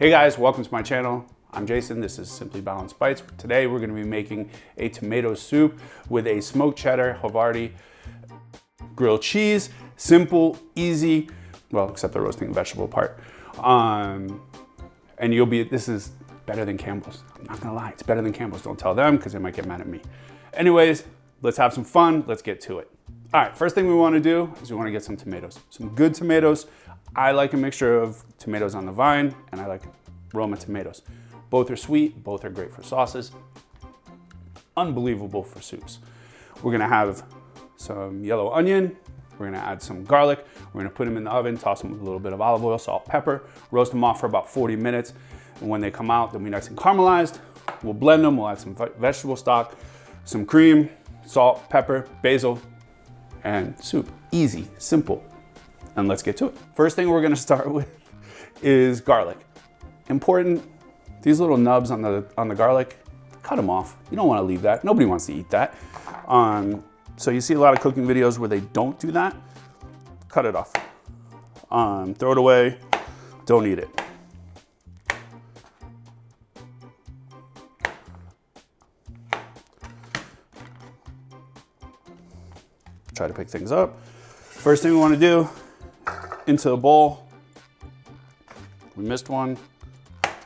Hey guys, welcome to my channel. I'm Jason, this is Simply Balanced Bites. Today we're gonna be making a tomato soup with a smoked cheddar, Havarti, grilled cheese. Simple, easy, well, except the roasting vegetable part. And this is better than Campbell's. I'm not gonna lie, it's better than Campbell's. Don't tell them because they might get mad at me. Anyways, let's have some fun, let's get to it. All right, first thing we wanna do is we wanna get some tomatoes. Some good tomatoes. I like a mixture of tomatoes on the vine and I like Roma tomatoes. Both are sweet, both are great for sauces. Unbelievable for soups. We're gonna have some yellow onion. We're gonna add some garlic. We're gonna put them in the oven, toss them with a little bit of olive oil, salt, pepper, roast them off for about 40 minutes. And when they come out, they'll be nice and caramelized. We'll blend them, we'll add some vegetable stock, some cream, salt, pepper, basil, and soup. Easy, simple. And let's get to it. First thing we're gonna start with is garlic. Important, these little nubs on the garlic, cut them off. You don't wanna leave that. Nobody wants to eat that. So you see a lot of cooking videos where they don't do that. Cut it off. Throw it away, don't eat it. Try to pick things up. First thing we wanna do, into a bowl. We missed one.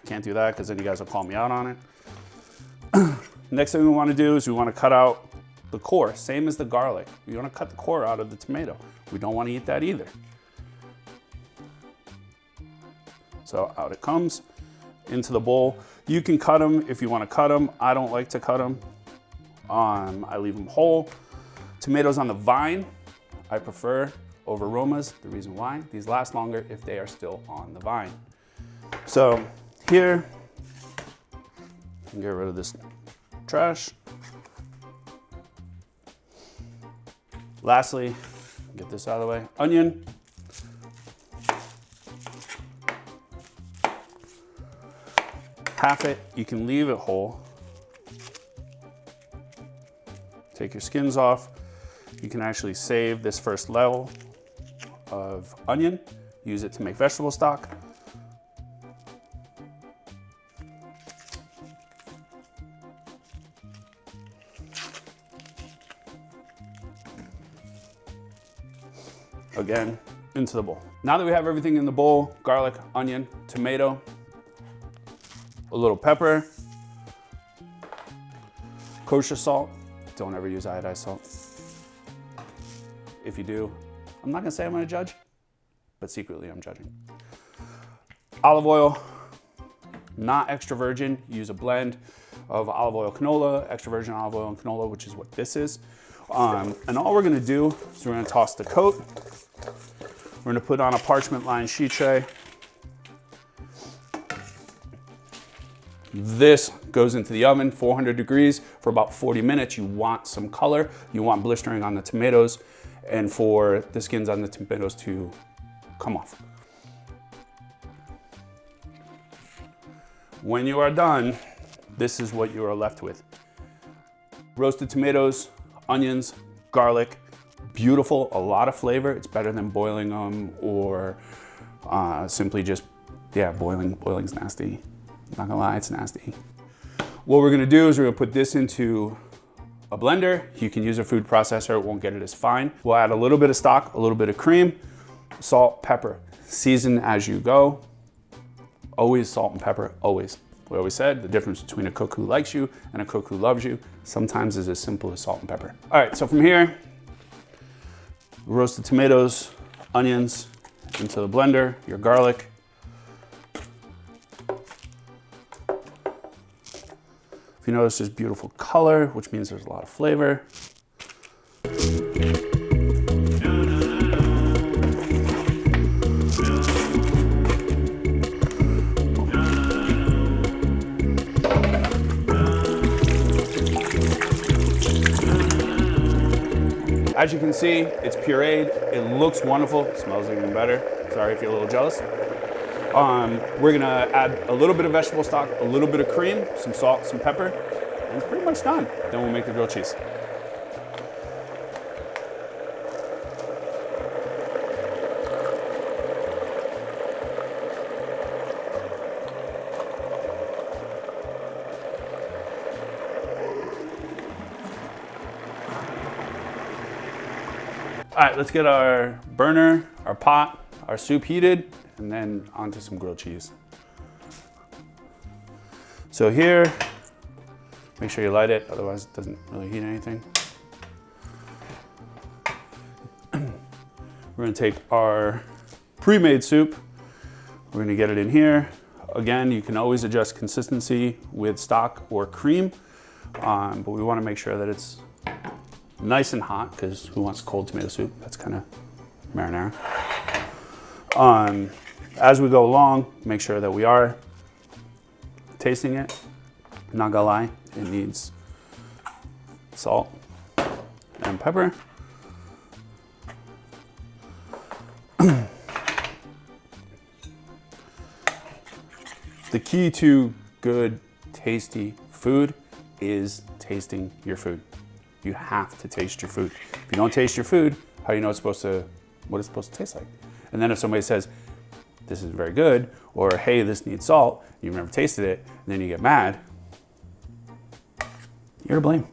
Can't do that because then you guys will call me out on it. Next thing we want to do is we want to cut out the core, same as the garlic. We want to cut the core out of the tomato. We don't want to eat that either. So out it comes into the bowl. You can cut them if you want to cut them. I don't like to cut them. I leave them whole. Tomatoes on the vine, I prefer over Romas. The reason why, these last longer if they are still on the vine. So here, get rid of this trash. Lastly, get this out of the way. Onion. Half it, you can leave it whole. Take your skins off. You can actually save this first level of onion, use it to make vegetable stock. Again, into the bowl. Now that we have everything in the bowl, garlic, onion, tomato, a little pepper, kosher salt. Don't ever use iodized salt. If you do, I'm not gonna say I'm gonna judge, but secretly I'm judging. Olive oil, not extra virgin. Use a blend of olive oil canola, extra virgin olive oil and canola, which is what this is. And all we're gonna do is we're gonna toss the coat. We're gonna put on a parchment lined sheet tray. This goes into the oven, 400 degrees for about 40 minutes. You want some color, you want blistering on the tomatoes, and for the skins on the tomatoes to come off. When you are done, this is what you are left with. Roasted tomatoes, onions, garlic, beautiful, a lot of flavor. It's better than boiling them or simply just, boiling's nasty. I'm not gonna lie, it's nasty. What we're gonna do is we're gonna put this into a blender. You can use a food processor, it won't get it as fine. We'll add a little bit of stock, a little bit of cream, salt, pepper. Season as you go. Always salt and pepper, always. We always said the difference between a cook who likes you and a cook who loves you sometimes is as simple as salt and pepper. All right, so from here, roasted tomatoes, onions into the blender, your garlic. If you notice, there's beautiful color, which means there's a lot of flavor. As you can see, it's pureed. It looks wonderful. It smells even better. Sorry if you're a little jealous. We're gonna add a little bit of vegetable stock, a little bit of cream, some salt, some pepper, and it's pretty much done. Then we'll make the grilled cheese. All right, let's get our burner, our pot, our soup heated, and then onto some grilled cheese. So here, make sure you light it, otherwise it doesn't really heat anything. We're gonna take our pre-made soup, we're gonna get it in here. Again, you can always adjust consistency with stock or cream, but we wanna make sure that it's nice and hot, because who wants cold tomato soup? That's kind of marinara. As we go along, make sure that we are tasting it. I'm not gonna lie, it needs salt and pepper. The key to good, tasty food is tasting your food. You have to taste your food. If you don't taste your food, how do you know what it's supposed to taste like? And then if somebody says, this is very good, or hey, this needs salt, you've never tasted it, and then you get mad, you're to blame.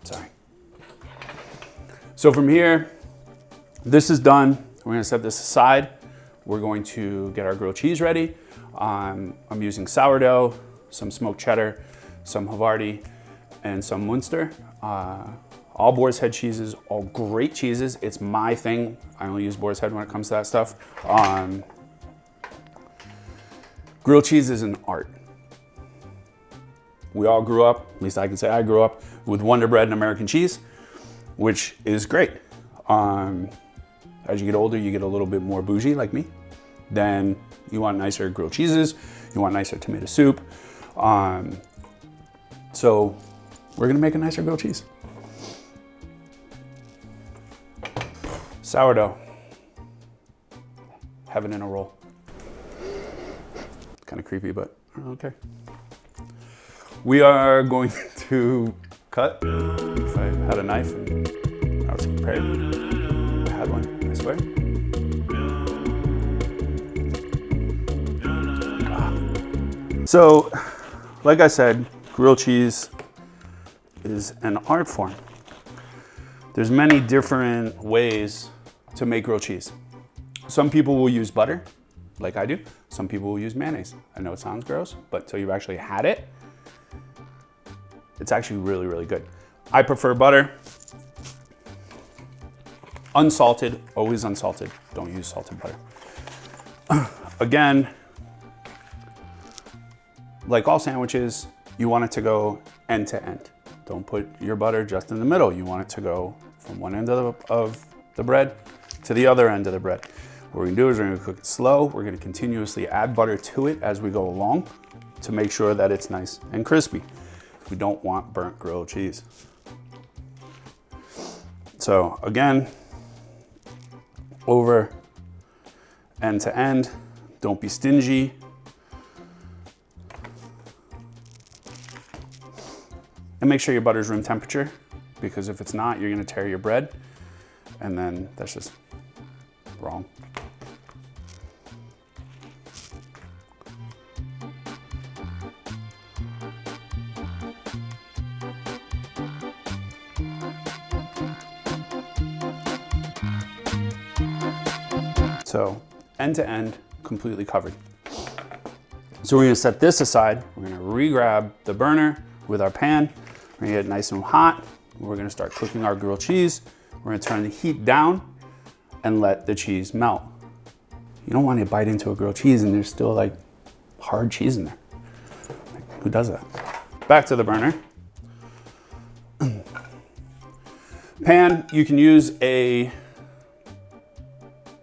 Sorry. So from here, this is done. We're gonna set this aside. We're going to get our grilled cheese ready. I'm using sourdough, some smoked cheddar, some Havarti, and some Munster. All Boar's Head cheeses, all great cheeses. It's my thing. I only use Boar's Head when it comes to that stuff. Grilled cheese is an art. We all grew up, at least I can say I grew up, with Wonder Bread and American cheese, which is great. As you get older, you get a little bit more bougie like me. Then you want nicer grilled cheeses, you want nicer tomato soup. So we're gonna make a nicer grilled cheese. Sourdough. Heaven in a roll. Kind of creepy, but okay. We are going to cut. If I had a knife and I was prepared. I had one, I swear. So, like I said, grilled cheese is an art form. There's many different ways to make grilled cheese. Some people will use butter, like I do. Some people will use mayonnaise. I know it sounds gross, but until you've actually had it, it's actually really, really good. I prefer butter. Unsalted, always unsalted. Don't use salted butter. Again, like all sandwiches, you want it to go end to end. Don't put your butter just in the middle. You want it to go from one end of the bread to the other end of the bread. What we're gonna do is we're gonna cook it slow. We're gonna continuously add butter to it as we go along to make sure that it's nice and crispy. We don't want burnt grilled cheese. So again, over end to end, don't be stingy. And make sure your butter's room temperature, because if it's not, you're gonna tear your bread, and then that's just wrong. So end to end, completely covered. So we're gonna set this aside. We're gonna re-grab the burner with our pan. We're gonna get it nice and hot. We're gonna start cooking our grilled cheese. We're gonna turn the heat down and let the cheese melt. You don't want to bite into a grilled cheese and there's still like hard cheese in there. Like, who does that? Back to the burner. Pan, you can use a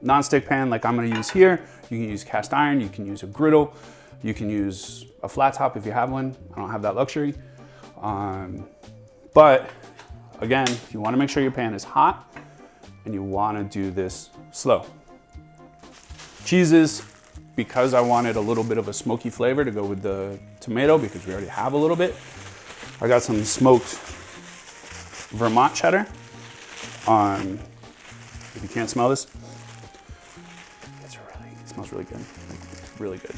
non-stick pan like I'm gonna use here. You can use cast iron, you can use a griddle, you can use a flat top if you have one. I don't have that luxury. But again, you wanna make sure your pan is hot and you wanna do this slow. Cheeses, because I wanted a little bit of a smoky flavor to go with the tomato, because we already have a little bit, I got some smoked Vermont cheddar. If you can't smell this, it smells really good, like, really good.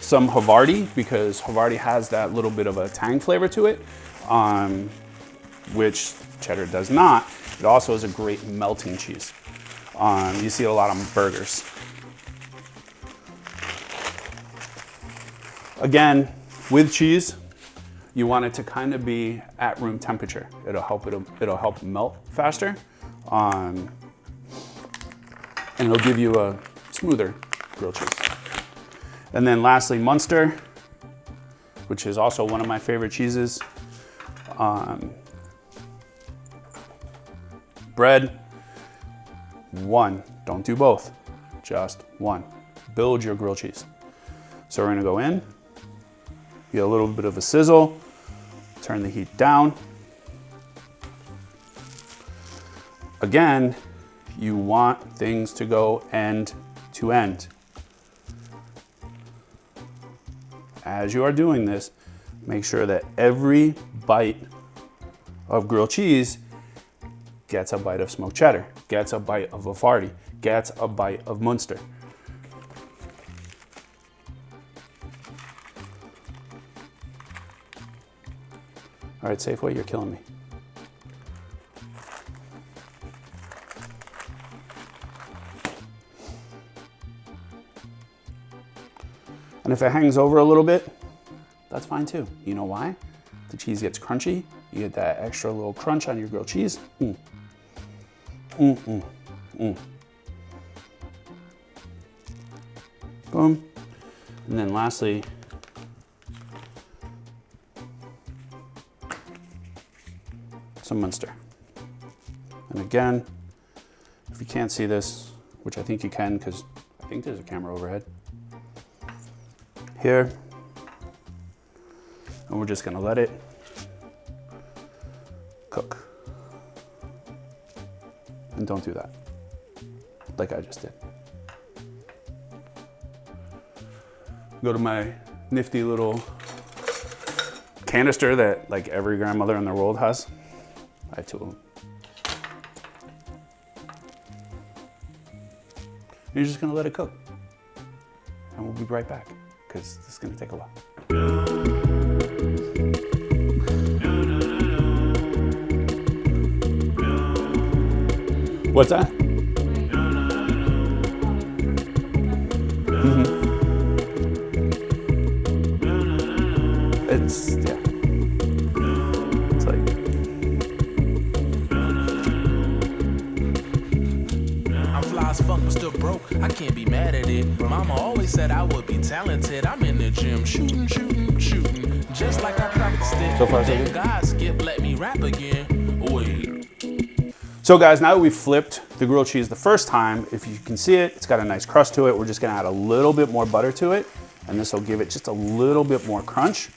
some Havarti because Havarti has that little bit of a tang flavor to it, which cheddar does not. It also is a great melting cheese. You see it a lot on burgers. Again, with cheese, you want it to kind of be at room temperature. It'll help melt faster, and it'll give you a smoother grilled cheese. And then lastly, Munster, which is also one of my favorite cheeses. Bread, one, don't do both, just one. Build your grilled cheese. So we're gonna go in, get a little bit of a sizzle, turn the heat down. Again, you want things to go end to end. As you are doing this, make sure that every bite of grilled cheese gets a bite of smoked cheddar, gets a bite of Havarti, gets a bite of Munster. All right, Safeway, you're killing me. And if it hangs over a little bit, that's fine too. You know why? The cheese gets crunchy. You get that extra little crunch on your grilled cheese. Boom. And then lastly, some Munster. And again, if you can't see this, which I think you can because I think there's a camera overhead, here, and we're just gonna let it cook. And don't do that, like I just did. Go to my nifty little canister that like every grandmother in the world has. I have two of them. You're just gonna let it cook. And we'll be right back, because this is gonna take a while. What's that? It's, yeah. It's like, I'm fly as fuck but still broke. I can't be mad at it. Mama always said I would be talented. I'm in the gym shooting, just like I practiced it. So far, so Thank good. God Skip let me rap again. Wait. so guys, now that we've flipped the grilled cheese the first time, if you can see it, it's got a nice crust to it. We're just gonna add a little bit more butter to it, and this will give it just a little bit more crunch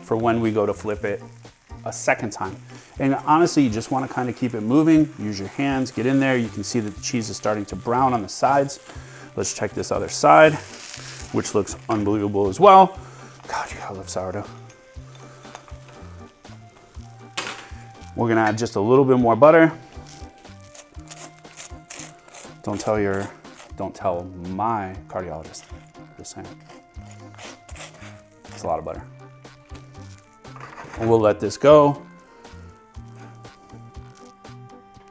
for when we go to flip it a second time. And honestly, you just wanna kind of keep it moving, use your hands, get in there. You can see that the cheese is starting to brown on the sides. Let's check this other side, which looks unbelievable as well. God, I love sourdough. We're gonna add just a little bit more butter. Don't tell my cardiologist, just saying. It's a lot of butter. And we'll let this go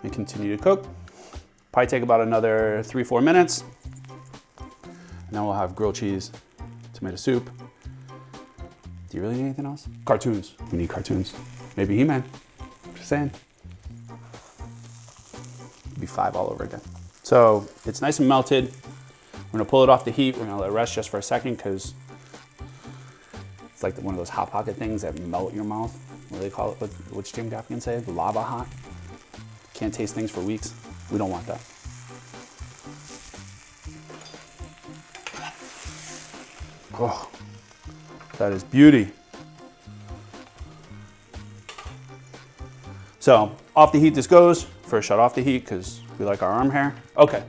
and continue to cook. Probably take about another 3-4 minutes. And then we'll have grilled cheese, tomato soup. Do you really need anything else? Cartoons, we need cartoons. Maybe He-Man, just saying. It'd be 5 all over again. So it's nice and melted. We're gonna pull it off the heat. We're gonna let it rest just for a second because it's like one of those Hot Pocket things that melt your mouth. What do they call it? What's Jim Gaffigan say? Lava hot? Can't taste things for weeks. We don't want that. Oh, that is beauty. So off the heat this goes. First shut off the heat because we like our arm hair. Okay,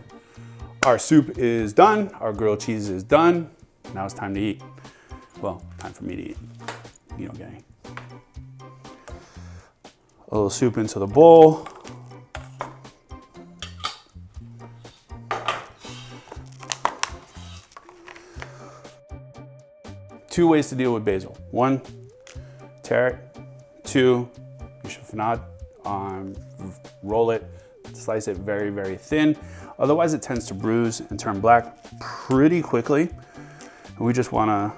our soup is done. Our grilled cheese is done. Now it's time to eat. Well, time for me to eat. You don't get any. A little soup into the bowl. 2 ways to deal with basil. 1, tear it. 2, you should not roll it, slice it very, very thin. Otherwise it tends to bruise and turn black pretty quickly. And we just want a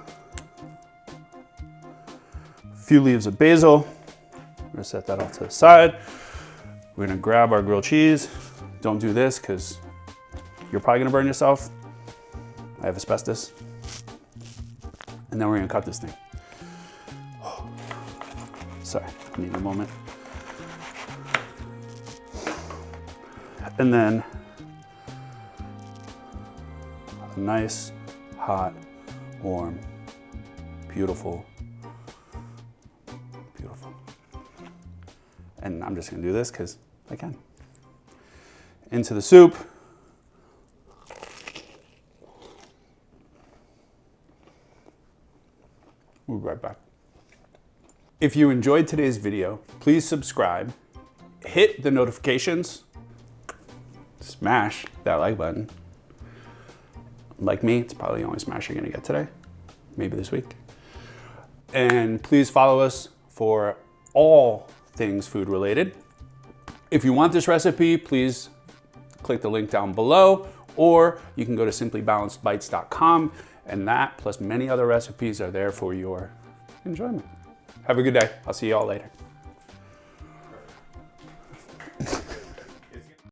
few leaves of basil. We're gonna set that off to the side. We're gonna grab our grilled cheese. Don't do this because you're probably gonna burn yourself. I have asbestos. And then we're gonna cut this thing. Sorry, I need a moment. And then a nice, hot, warm, beautiful, beautiful. And I'm just gonna do this because I can. Into the soup. We'll be right back. If you enjoyed today's video, please subscribe, hit the notifications, smash that like button. Like me, it's probably the only smash you're gonna get today, maybe this week. And please follow us for all things food related. If you want this recipe, please click the link down below, or you can go to simplybalancedbites.com, and that plus many other recipes are there for your enjoyment. Have a good day. I'll see you all later.